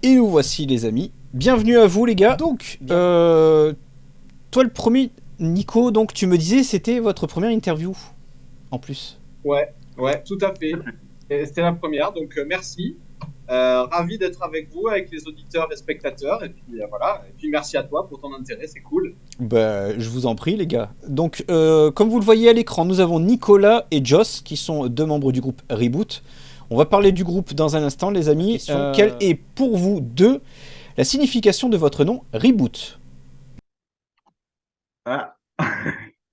Et nous voici les amis. Bienvenue à vous les gars. Donc, toi le premier, Nico, donc tu me disais c'était votre première interview en plus. Ouais, ouais, tout à fait. Et c'était la première, donc merci. Ravi d'être avec vous, avec les auditeurs et spectateurs. Et puis voilà. Et puis merci à toi pour ton intérêt, c'est cool. Bah, je vous en prie les gars. Donc, comme vous le voyez à l'écran, nous avons Nicolas et Joss qui sont deux membres du groupe Reboot. On va parler du groupe dans un instant les amis. Quelle est pour vous deux la signification de votre nom Reboot? Ah,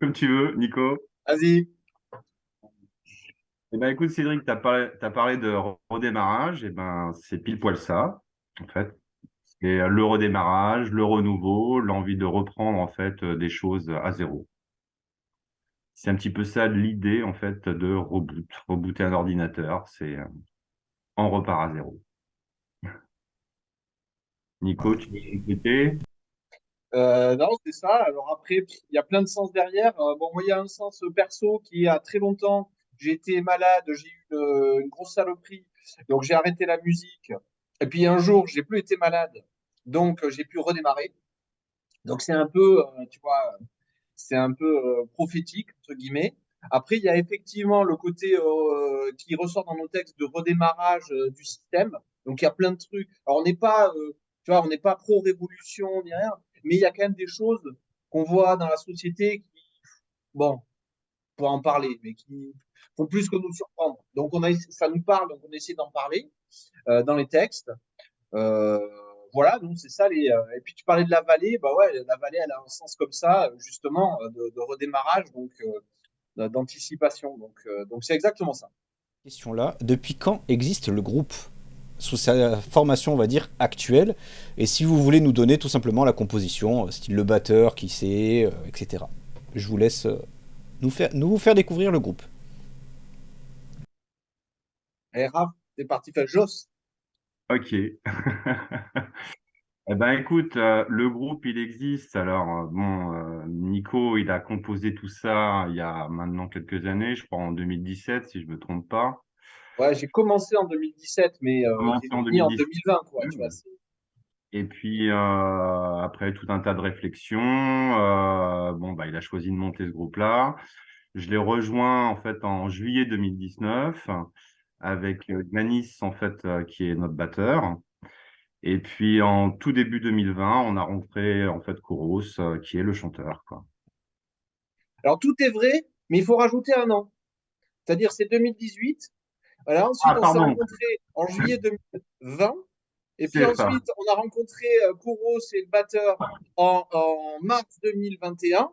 comme tu veux, Nico. Vas-y. Eh ben, écoute, Cédric, t'as parlé de redémarrage. Eh ben, c'est pile poil ça, en fait. C'est le redémarrage, le renouveau, l'envie de reprendre, en fait, des choses à zéro. C'est un petit peu ça l'idée, en fait, de reboot. Rebooter un ordinateur, c'est on repart à zéro. Nico, tu veux compléter? Non, c'est ça. Alors après, il y a plein de sens derrière. Bon, moi, il y a un sens perso qui, a très longtemps, j'ai été malade, j'ai eu une grosse saloperie, donc j'ai arrêté la musique. Et puis un jour, j'ai plus été malade, donc j'ai pu redémarrer. Donc c'est un peu, tu vois, c'est un peu prophétique, entre guillemets. Après, il y a effectivement le côté qui ressort dans nos textes de redémarrage du système. Donc, il y a plein de trucs. Alors, on n'est pas, tu vois, on n'est pas pro-révolution ni rien, mais il y a quand même des choses qu'on voit dans la société qui, bon, pour en parler, mais qui font plus que nous surprendre. Donc, ça nous parle, donc on essaie d'en parler dans les textes. Euh, voilà, donc c'est ça et puis tu parlais de la vallée, bah ouais, la vallée elle a un sens comme ça, justement, de redémarrage, donc d'anticipation. Donc c'est exactement ça. Question là. Depuis quand existe le groupe sous sa formation, on va dire, actuelle? Et si vous voulez nous donner tout simplement la composition, style le batteur, qui c'est, etc. Je vous laisse nous vous faire découvrir le groupe. Et Raph, c'est parti, fait Joss. Ok. Eh ben, écoute, le groupe, il existe. Alors, bon, Nico, il a composé tout ça il y a maintenant quelques années, je crois en 2017, si je me trompe pas. Ouais, j'ai commencé en 2017, mais Commencé j'ai en fini en 2017. 2020, quoi. Tu vois, Et puis, après tout un tas de réflexions, bon, bah, il a choisi de monter ce groupe-là. Je l'ai rejoint, en fait, en juillet 2019 avec Yanis, en fait, qui est notre batteur. Et puis, en tout début 2020, on a rencontré, en fait, Kouros, qui est le chanteur, quoi. alors tout est vrai, mais il faut rajouter un an. C'est-à-dire c'est 2018. Voilà, ensuite Ah, on s'est pardon, rencontrés en juillet 2020. Et puis c'est ça. ensuite, on a rencontré Kouros et le batteur en mars 2021.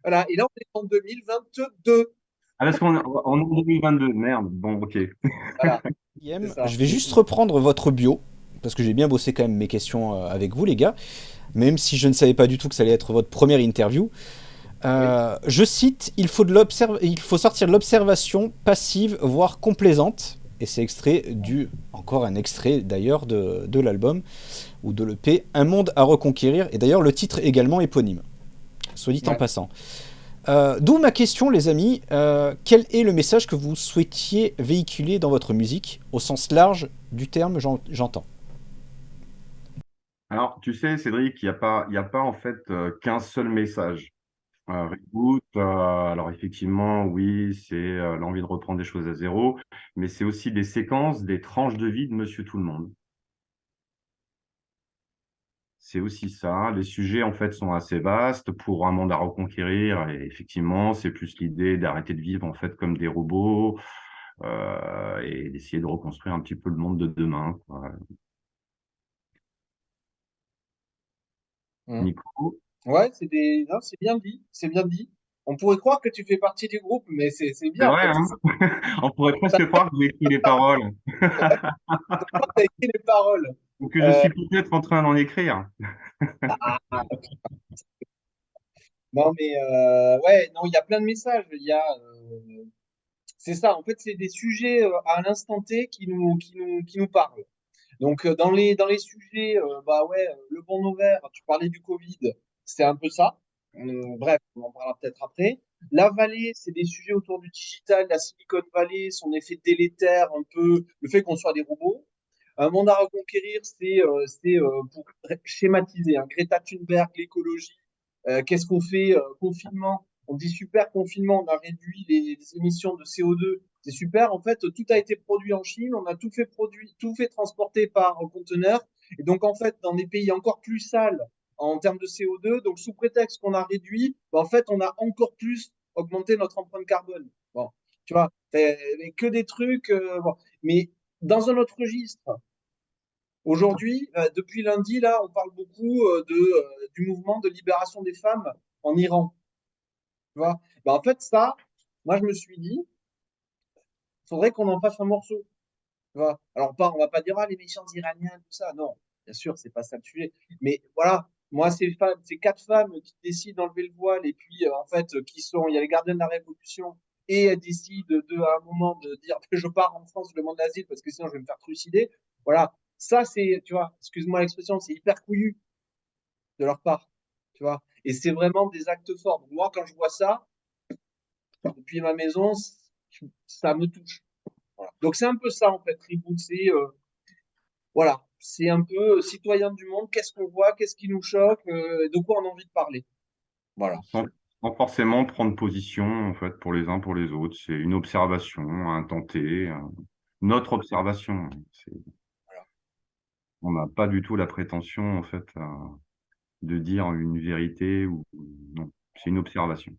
Voilà, et là, on est en 2022. Ah, parce qu'on est en 2022, merde. Bon, ok. Voilà, c'est Je ça. vais juste reprendre votre bio, parce que j'ai bien bossé quand même mes questions avec vous les gars, même si je ne savais pas du tout que ça allait être votre première interview. Oui. Je cite, il faut sortir de l'observation passive, voire complaisante. Et c'est extrait encore un extrait d'ailleurs de l'album, ou de l'EP, Un monde à reconquérir. Et d'ailleurs, le titre également éponyme, soit dit en Ouais. passant. D'où ma question, les amis. Quel est le message que vous souhaitiez véhiculer dans votre musique, au sens large du terme, j'entends? Alors, tu sais, Cédric, il y a pas en fait qu'un seul message. Reboot, alors effectivement, oui, c'est l'envie de reprendre des choses à zéro, mais c'est aussi des séquences, des tranches de vie de Monsieur Tout-le-Monde. C'est aussi ça. Les sujets, en fait, sont assez vastes pour un monde à reconquérir. Et effectivement, c'est plus l'idée d'arrêter de vivre, en fait, comme des robots, et d'essayer de reconstruire un petit peu le monde de demain, quoi. Mm. Nico? Ouais, non, c'est bien dit. C'est bien dit. On pourrait croire que tu fais partie du groupe, mais c'est C'est bien, en vrai, fait. C'est hein? ça. On pourrait presque croire que j'ai écrit les paroles, Tu as écrit les paroles. ou que je Euh, suis peut-être en train d'en écrire. non, mais ouais, non, il y a plein de messages. C'est ça. En fait, c'est des sujets à l'instant T qui nous parlent. Donc, dans les sujets, bah ouais, le bon ovaire, tu parlais du Covid, c'est un peu ça. Bref, on en parlera peut-être après. La vallée, c'est des sujets autour du digital, la Silicon Valley, son effet délétère, un peu, le fait qu'on soit des robots. Un monde à reconquérir, pour schématiser, hein. Greta Thunberg, l'écologie. Qu'est-ce qu'on fait? Confinement. On dit super confinement, on a réduit les émissions de CO2. C'est super. En fait, tout a été produit en Chine. On a tout fait transporter par conteneur. Et donc, en fait, dans des pays encore plus sales en termes de CO2, donc sous prétexte qu'on a réduit, ben, en fait, on a encore plus augmenté notre empreinte carbone. Bon, tu vois, que des trucs. Bon. Mais dans un autre registre, aujourd'hui, depuis lundi, là, on parle beaucoup du mouvement de libération des femmes en Iran. Tu vois? Ben, en fait, ça, moi, je me suis dit, il faudrait qu'on en fasse un morceau. Tu vois? Alors, pas, on va pas dire, ah, les méchants Iraniens, tout ça. Non, bien sûr, c'est pas ça le sujet. Mais voilà, moi, ces quatre femmes qui décident d'enlever le voile et puis, en fait, il y a les gardiens de la Révolution et elles décident à un moment de dire, je pars en France, je demande l'asile parce que sinon je vais me faire trucider. Voilà. Ça, c'est, tu vois, excuse-moi l'expression, c'est hyper couillu de leur part. Tu vois? Et c'est vraiment des actes forts. Donc, moi, quand je vois ça, depuis ma maison, ça me touche. Voilà. Donc, c'est un peu ça, en fait, Reboot. Voilà, c'est un peu citoyen du monde, qu'est-ce qu'on voit, qu'est-ce qui nous choque, de quoi on a envie de parler. Voilà. Sans forcément prendre position, en fait, pour les uns, pour les autres. C'est une observation, un tenté, notre observation. On n'a pas du tout la prétention, en fait, de dire une vérité ou non. C'est une observation.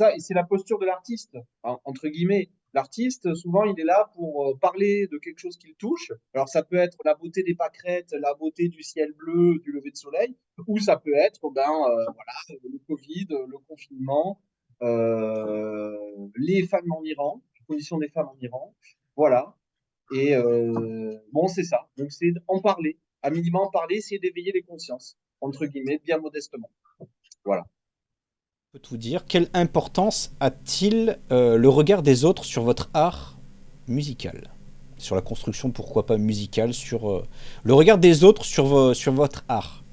Ça, et c'est la posture de l'artiste, hein, entre guillemets. L'artiste, souvent, il est là pour parler de quelque chose qui le touche. Alors, ça peut être la beauté des pâquerettes, la beauté du ciel bleu, du lever de soleil, ou ça peut être, voilà, le Covid, le confinement, les femmes en Iran, les conditions des femmes en Iran. Voilà. Et bon, c'est ça. Donc, c'est en parler. À minima, en parler, c'est d'éveiller les consciences, entre guillemets, bien modestement. Voilà. Je peux tout dire. Quelle importance a-t-il le regard des autres sur votre art musical? Sur la construction, pourquoi pas musicale, sur le regard des autres sur votre art.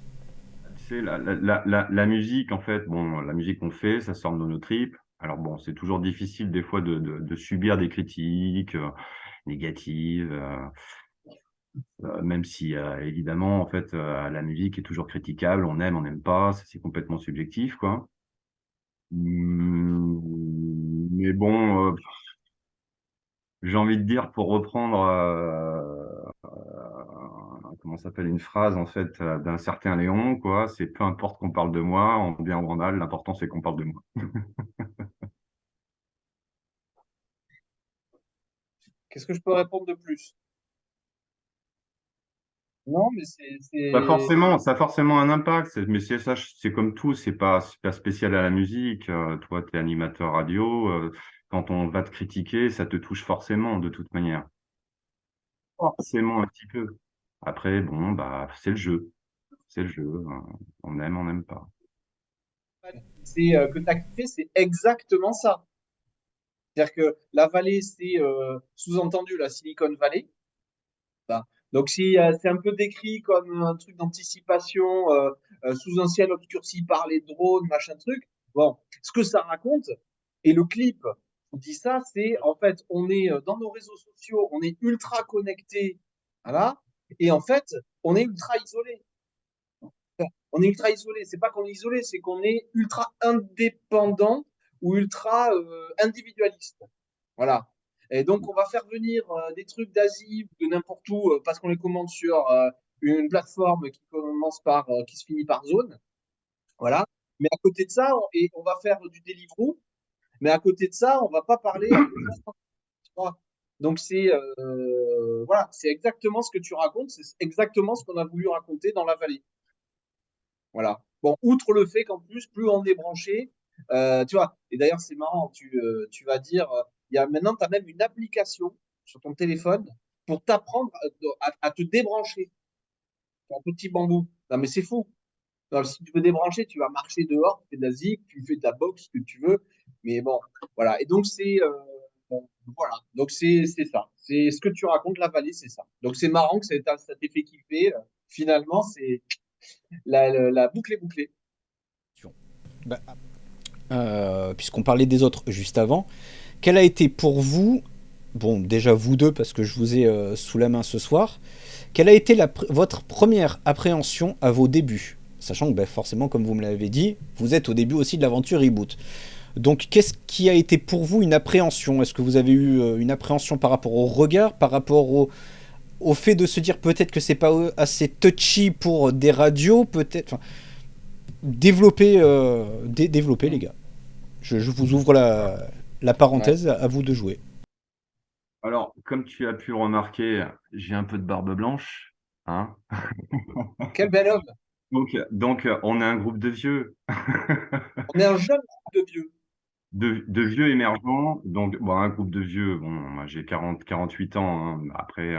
Tu sais, la musique, en fait, bon, la musique qu'on fait, ça sort de nos tripes. Alors bon, c'est toujours difficile des fois de subir des critiques négatives, même si évidemment, en fait, la musique est toujours critiquable. On n'aime pas, ça, c'est complètement subjectif, quoi. Mais bon, j'ai envie de dire, pour reprendre, comment ça s'appelle, une phrase en fait d'un certain Léon, quoi, c'est peu importe qu'on parle de moi, en bien ou en mal, l'important c'est qu'on parle de moi. Qu'est-ce que je peux répondre de plus? Non, mais Ça a forcément un impact, mais c'est ça, c'est comme tout, c'est pas spécial à la musique. Toi, tu es animateur radio, quand on va te critiquer, ça te touche forcément de toute manière. Forcément un petit peu. Après, bon, bah, c'est le jeu. C'est le jeu. On n'aime pas. que tu as kiffé, c'est exactement ça. C'est-à-dire que la vallée, c'est sous-entendu la Silicon Valley. Enfin, donc, si, c'est un peu décrit comme un truc d'anticipation sous un ciel obscurci par les drones, machin truc. Bon, ce que ça raconte, et le clip dit ça, c'est en fait, on est dans nos réseaux sociaux, on est ultra connecté, voilà, et en fait, on est ultra isolé. On est ultra isolé. C'est pas qu'on est isolé, c'est qu'on est ultra indépendant ou ultra individualiste. Voilà. Et donc, on va faire venir des trucs d'Asie ou de n'importe où parce qu'on les commande sur une plateforme qui se finit par zone. Voilà. Mais à côté de ça, on va faire du Deliveroo. Mais à côté de ça, on va pas parler à deux fois. Tu vois. Donc, voilà, c'est exactement ce que tu racontes. C'est exactement ce qu'on a voulu raconter dans la vallée. Voilà. Bon, outre le fait qu'en plus, plus on est branché, tu vois, et d'ailleurs, c'est marrant, tu vas dire, maintenant, tu as même une application sur ton téléphone pour t'apprendre à te débrancher. Un petit bambou. Non, mais c'est fou. Non, si tu veux débrancher, tu vas marcher dehors, tu fais de la zik, tu fais de la boxe, ce que tu veux. Mais bon, voilà. Et donc, bon, voilà. Donc, c'est ça. C'est ce que tu racontes, la vallée, c'est ça. Donc, c'est marrant que ça t'ait fait kiffer. Finalement, c'est la boucle est bouclée. Puisqu'on parlait des autres juste avant, quel a été pour vous bon, déjà vous deux, parce que je vous ai sous la main ce soir, quelle a été votre première appréhension à vos débuts? Sachant que ben, forcément, comme vous me l'avez dit, vous êtes au début aussi de l'aventure Reboot. Donc, qu'est-ce qui a été pour vous une appréhension? Est-ce que vous avez eu une appréhension par rapport au regard, par rapport au fait de se dire peut-être que c'est pas assez touchy pour des radios, peut-être... Enfin, développer les gars. Je vous ouvre la Ouais. parenthèse, à vous de jouer. Alors, comme tu as pu le remarquer, j'ai un peu de barbe blanche, hein. Quel bel homme. Donc, on est un groupe de vieux, On est un jeune groupe de vieux. de vieux émergents. Donc, bon, un groupe de vieux, bon, moi j'ai 48 ans, hein. Après,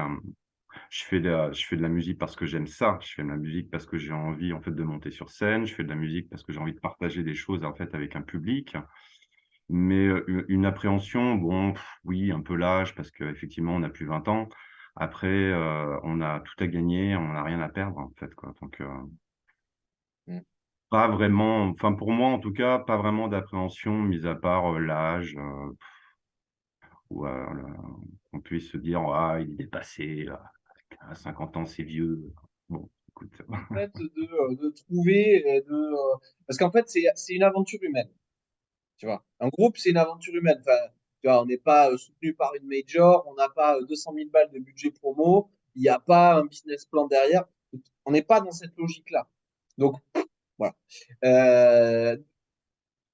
je fais de la musique parce que j'aime ça. Je fais de la musique parce que j'ai envie, en fait, de monter sur scène. Je fais de la musique parce que j'ai envie de partager des choses, en fait, avec un public. Mais une appréhension, bon, oui, un peu l'âge, parce qu'effectivement, on n'a plus 20 ans. Après, on a tout à gagner, on n'a rien à perdre, en fait, quoi. Donc, Mm. pas vraiment, enfin, pour moi, en tout cas, pas vraiment d'appréhension, mis à part l'âge, ou qu'on puisse se dire, ah, il est dépassé, à 50 ans, c'est vieux. Bon, écoute. Fait de trouver, parce qu'en fait, c'est une aventure humaine. Tu vois, un groupe, c'est une aventure humaine. Enfin, tu vois, on n'est pas soutenu par une major, on n'a pas 200 000 balles de budget promo, il n'y a pas un business plan derrière. On n'est pas dans cette logique-là. Donc, voilà. Euh,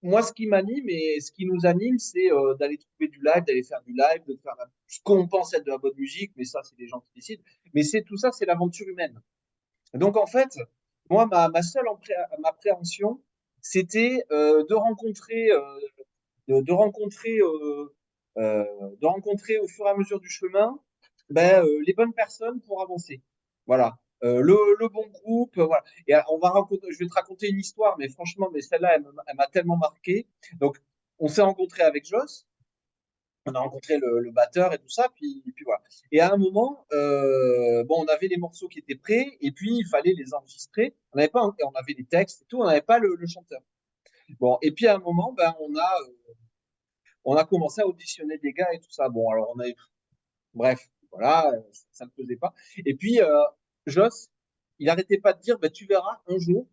Moi, ce qui m'anime et ce qui nous anime, c'est d'aller trouver du live, d'aller faire du live, de faire ce qu'on pense être de la bonne musique, mais ça, c'est les gens qui décident. Mais c'est tout ça, c'est l'aventure humaine. Donc, en fait, moi, ma seule appréhension, c'était de rencontrer, de rencontrer au fur et à mesure du chemin les bonnes personnes pour avancer. Voilà. Le bon groupe, voilà. Et je vais te raconter une histoire, mais franchement, mais celle-là, elle m'a tellement marqué. Donc, on s'est rencontré avec Joss, on a rencontré le batteur et tout ça, puis voilà. Et à un moment, bon, on avait les morceaux qui étaient prêts, et puis il fallait les enregistrer. On avait les textes et tout, on n'avait pas le chanteur. Bon, et puis à un moment, on a commencé à auditionner des gars et tout ça. Bon, alors bref, voilà, ça ne faisait pas. Et puis, Joss, il arrêtait pas de dire, tu verras, un jour,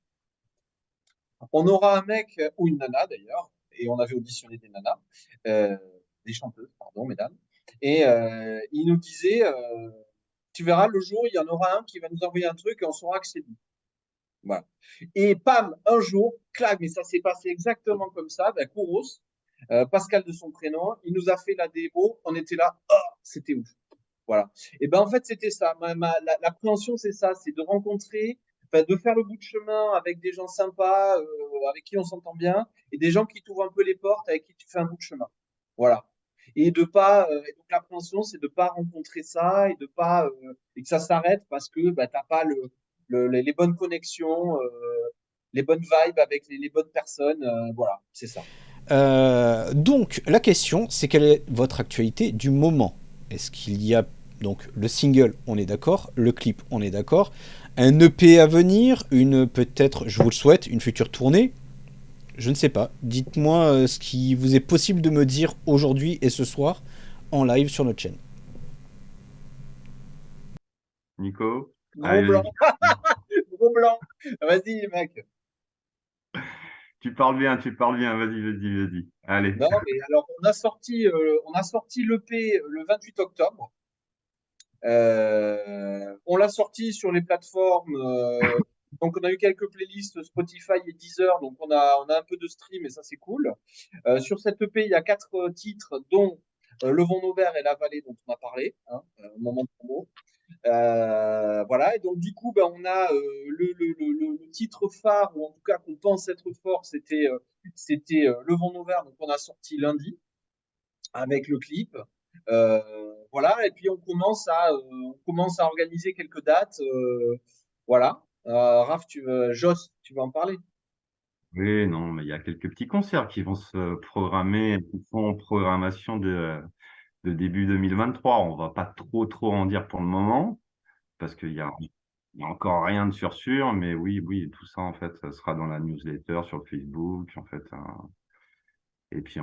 on aura un mec ou une nana d'ailleurs, et on avait auditionné des nanas, euh, des chanteuses, pardon, mesdames, et il nous disait, tu verras, le jour, il y en aura un qui va nous envoyer un truc et on saura que c'est lui. Voilà. Et pam, un jour, clac, mais ça s'est passé exactement comme ça, Kouros, Pascal de son prénom, il nous a fait la démo, on était là, oh, c'était ouf. Voilà. Et ben en fait, c'était ça. L'appréhension, c'est ça, c'est de rencontrer, de faire le bout de chemin avec des gens sympas, avec qui on s'entend bien, et des gens qui t'ouvrent un peu les portes, avec qui tu fais un bout de chemin. Voilà. Et de pas, et donc l'appréhension, c'est de pas rencontrer ça et de pas, et que ça s'arrête parce que t'as pas les bonnes connexions, les bonnes vibes avec les bonnes personnes. Voilà, c'est ça. Donc, la question, c'est quelle est votre actualité du moment? Est-ce qu'il y a donc le single, on est d'accord, le clip, on est d'accord, un EP à venir, une peut-être, je vous le souhaite, une future tournée? Je ne sais pas. Dites-moi ce qui vous est possible de me dire aujourd'hui et ce soir en live sur notre chaîne. Nico? Gros Allez, blanc, vas-y. gros blanc. Vas-y, mec. Tu parles bien, vas-y. Allez. Non, mais alors on a sorti l'EP le 28 octobre. On l'a sorti sur les plateformes. Donc on a eu quelques playlists Spotify et Deezer, donc on a un peu de stream et ça c'est cool. Sur cette EP, il y a 4 titres, dont Le Vent Auvert et La Vallée dont on a parlé, hein, au moment de promo. Voilà, et donc du coup, on a le titre phare, ou en tout cas qu'on pense être fort, c'était Le Vent Auvert, donc on a sorti lundi avec le clip. Voilà, et puis on commence à organiser quelques dates. Voilà. Raph, Joss, tu veux en parler? Oui, non, mais il y a quelques petits concerts qui vont se programmer, qui sont en programmation de début 2023. On va pas trop en dire pour le moment, parce il y a encore rien de sûr, mais oui, tout ça, en fait, ça sera dans la newsletter, sur le Facebook, en fait. Et puis,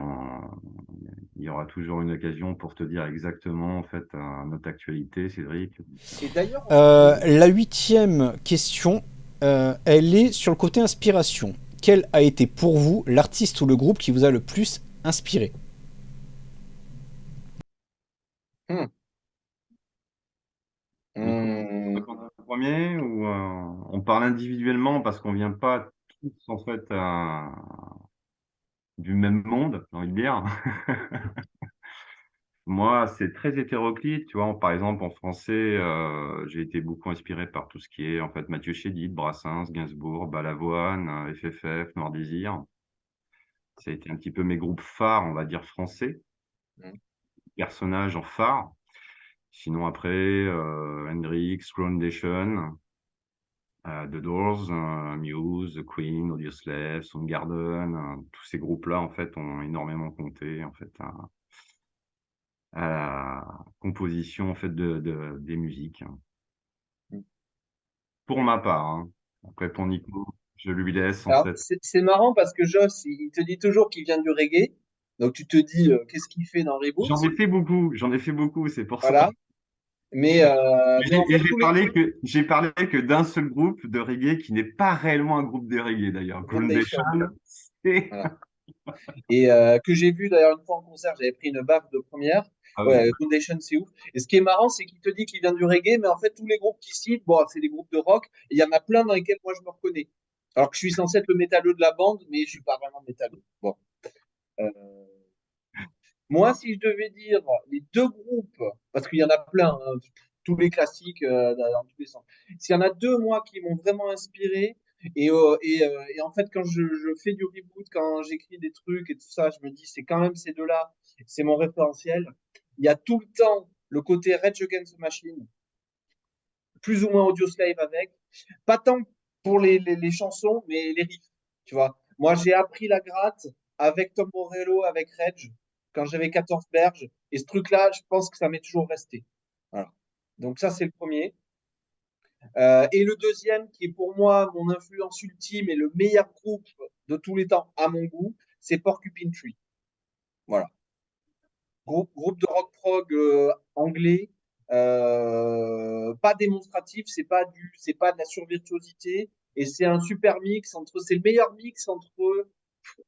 il y aura toujours une occasion pour te dire exactement, en fait, notre actualité, Cédric. Et d'ailleurs, on peut- La huitième question, elle est sur le côté inspiration. Quel a été pour vous l'artiste ou le groupe qui vous a le plus inspiré? Hmm. Du coup, on Hmm. répond au premier ou on parle individuellement parce qu'on vient pas tous, en fait, du même monde, j'ai envie de dire. Moi, c'est très hétéroclite, tu vois. Par exemple, en français, j'ai été beaucoup inspiré par tout ce qui est en fait Mathieu Chédid, Brassens, Gainsbourg, Balavoine, FFF, Noir Désir. Ça a été un petit peu mes groupes phares, on va dire français, Hmm. personnages en phare. Sinon après, Hendrix, Groundation, The Doors, Muse, The Queen, Audioslave, Soundgarden, tous ces groupes-là en fait ont énormément compté en fait à la composition en fait des musiques. Pour ma part, hein. Après, pour Nico, je lui laisse en Alors, fait. c'est marrant parce que Joss, il te dit toujours qu'il vient du reggae. Donc, tu te dis, qu'est-ce qu'il fait dans Reboot? J'en ai fait beaucoup, c'est pour ça. Voilà. Mais en Et fait, j'ai parlé que d'un seul groupe de reggae qui n'est pas réellement un groupe de reggae d'ailleurs. Groundation, Foundation. c'est. Voilà. Et que j'ai vu d'ailleurs une fois en concert, j'avais pris une baffe de première. Ah oui. Ouais, Foundation, c'est ouf. Et ce qui est marrant, c'est qu'il te dit qu'il vient du reggae, mais en fait, tous les groupes qu'il cite, bon, c'est des groupes de rock. Et il y en a plein dans lesquels moi je me reconnais. Alors que je suis censé être le métalleux de la bande, mais je suis pas vraiment métalleux. Bon. Euh, Moi, si je devais dire les deux groupes, parce qu'il y en a plein, hein, tous les classiques dans tous les sens. S'il y en a deux, moi, qui m'ont vraiment inspiré, et en fait, quand je fais du reboot, quand j'écris des trucs et tout ça, je me dis, c'est quand même ces deux-là, c'est mon référentiel. Il y a tout le temps le côté Rage Against the Machine, plus ou moins Audioslave avec. Pas tant pour les chansons, mais les riffs, tu vois. Moi, j'ai appris la gratte avec Tom Morello, avec Reg, quand j'avais 14 berges. Et ce truc-là, je pense que ça m'est toujours resté. Voilà. Donc ça, c'est le premier. Et le deuxième, qui est pour moi mon influence ultime et le meilleur groupe de tous les temps à mon goût, c'est Porcupine Tree. Voilà. Groupe de rock prog anglais, pas démonstratif, c'est pas de la survirtuosité, et c'est un super mix entre, c'est le meilleur mix entre,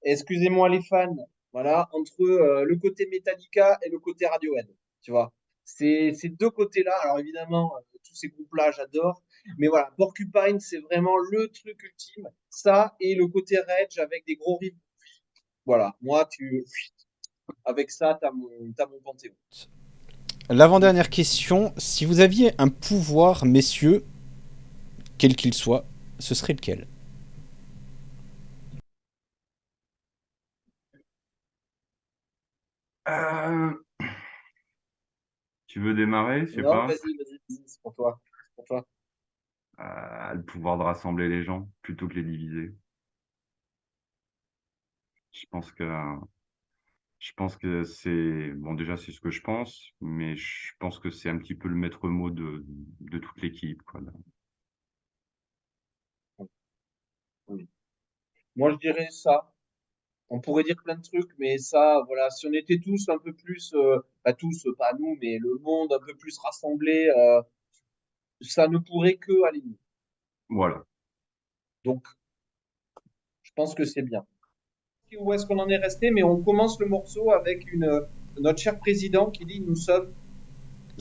excusez-moi les fans, voilà, entre le côté Metallica et le côté Radiohead, tu vois. C'est ces deux côtés-là. Alors évidemment, tous ces groupes-là, j'adore, mais voilà, Porcupine, c'est vraiment le truc ultime. Ça et le côté Rage avec des gros riffs. Voilà, moi, avec ça, t'as mon panthéon. L'avant-dernière question, si vous aviez un pouvoir, messieurs, quel qu'il soit, ce serait lequel? Euh, Tu veux démarrer? Je sais Non, pas. vas-y, c'est pour toi. C'est pour toi. Le pouvoir de rassembler les gens plutôt que les diviser. Je pense que c'est bon déjà c'est ce que je pense, mais je pense que c'est un petit peu le maître mot de toute l'équipe, quoi. Oui. Moi, je dirais ça. On pourrait dire plein de trucs, mais ça, voilà, si on était tous un peu plus, pas tous, pas nous, mais le monde un peu plus rassemblé, ça ne pourrait que aller mieux. Voilà. Donc, je pense que c'est bien. Où est-ce qu'on en est resté? Mais on commence le morceau avec notre cher président qui dit nous sommes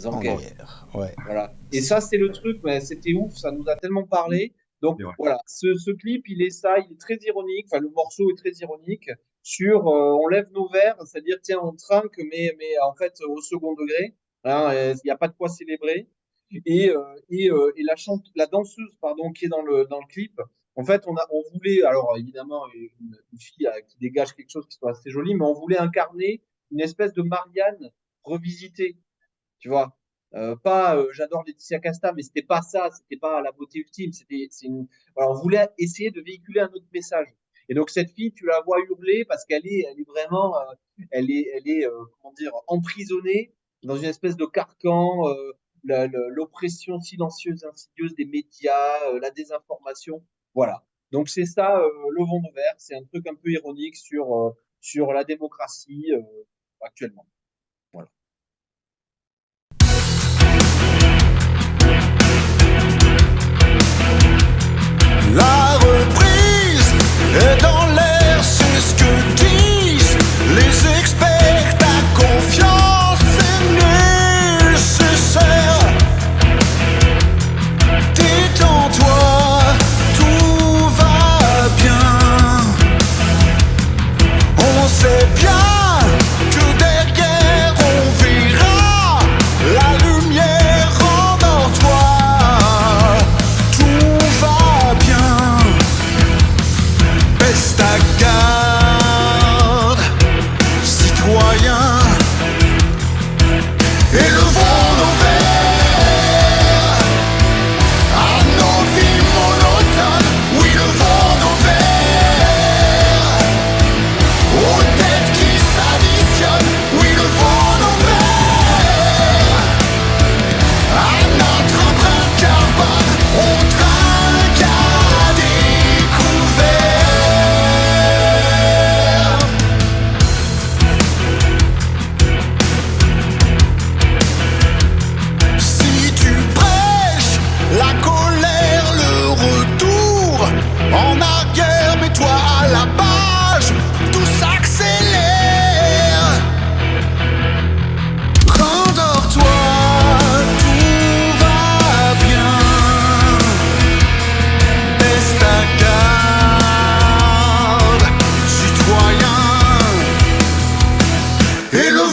en En guerre. guerre, ouais. Voilà. Et ça, c'est le truc, mais c'était ouf, ça nous a tellement parlé. Donc C'est vrai. voilà, ce clip, il est ça, il est très ironique, enfin le morceau est très ironique sur on lève nos verres, c'est-à-dire tiens, on trinque, mais en fait au second degré, hein, il n'y a pas de quoi célébrer. Et la danseuse pardon, qui est dans le clip, en fait, on voulait, alors évidemment, une fille qui dégage quelque chose qui soit assez joli, mais on voulait incarner une espèce de Marianne revisitée, tu vois. Pas, j'adore Laetitia Casta, mais c'était pas ça, c'était pas la beauté ultime. Voilà, on voulait essayer de véhiculer un autre message. Et donc cette fille, tu la vois hurler parce elle est vraiment, comment dire, emprisonnée dans une espèce de carcan, l'oppression silencieuse, insidieuse des médias, la désinformation. Voilà. Donc c'est ça, le vent de verre. C'est un truc un peu ironique sur la démocratie actuellement. Voilà. La reprise est dans l'air, c'est ce que disent les experts. Ta confiance est nécessaire. Détends-toi, tout va bien. On sait bien que derrière on verra la lumière. Endors-toi, tout va bien. Baisse ta garde, citoyen, et levons nos verres à nos vies monotones. Oui, levons nos verres aux têtes qui s'additionnent. Oui, levons nos verres à notre empreinte carbone. On trinque à découvert. Si tu prêches la colère, le retour en arrière, mets-toi à la page, tout s'accélère. Rendors-toi, tout va bien. Baisse ta garde, citoyen, et le